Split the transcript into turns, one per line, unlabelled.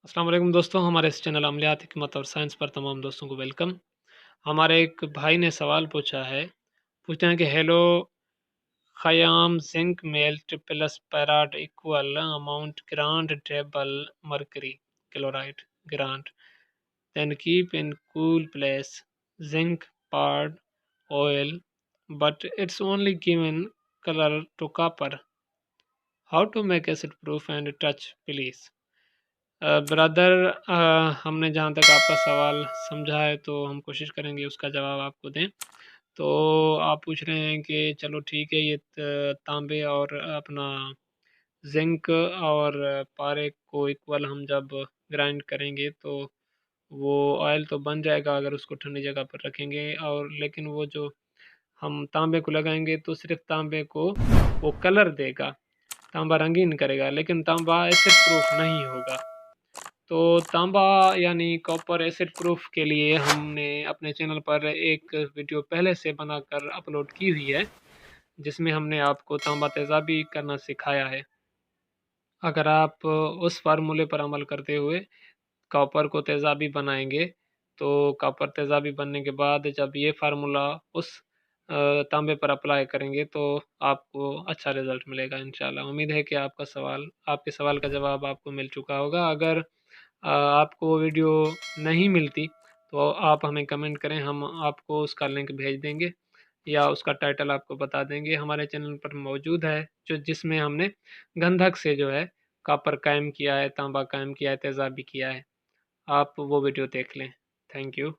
अस्सलाम वालेकुम दोस्तों, हमारे इस चैनल अमलियात हिकमत और साइंस पर तमाम दोस्तों को वेलकम। हमारे एक भाई ने सवाल पूछा है, पूछते हैं कि hello Khayyam, zinc melt plus parrot equal amount grand table mercury chloride grand then keep in cool place zinc poured oil but it's only given color to copper. How to make acid proof and touch please. Brother, हमने जहाँ तक आपका सवाल समझा है तो हम कोशिश करेंगे उसका जवाब आपको दें। तो आप पूछ रहे हैं कि चलो ठीक है, ये तांबे और अपना जिंक और पारे को इक्वल हम जब ग्राइंड करेंगे तो वो ऑयल तो बन जाएगा अगर उसको ठंडी जगह पर रखेंगे, और लेकिन वो जो हम तांबे को लगाएंगे तो सिर्फ तांबे को वो कलर देगा, तांबा रंगीन करेगा, लेकिन तांबा एसिड प्रूफ नहीं होगा। तो तांबा यानी कॉपर एसिड प्रूफ के लिए हमने अपने चैनल पर एक वीडियो पहले से बनाकर अपलोड की हुई है, जिसमें हमने आपको तांबा तेज़ाबी करना सिखाया है। अगर आप उस फार्मूले पर अमल करते हुए कॉपर को तेज़ाबी बनाएंगे तो कॉपर तेज़ाबी बनने के बाद जब ये फार्मूला उस तांबे पर अप्लाई करेंगे तो आपको अच्छा रिज़ल्ट मिलेगा इंशाल्लाह। उम्मीद है कि आपके सवाल का जवाब आपको मिल चुका होगा। अगर आपको वो वीडियो नहीं मिलती तो आप हमें कमेंट करें, हम आपको उसका लिंक भेज देंगे या उसका टाइटल आपको बता देंगे। हमारे चैनल पर मौजूद है जो जिसमें हमने गंधक से जो है कॉपर कायम किया है, तांबा कायम किया है, तेज़ाबी किया है। आप वो वीडियो देख लें। Thank you.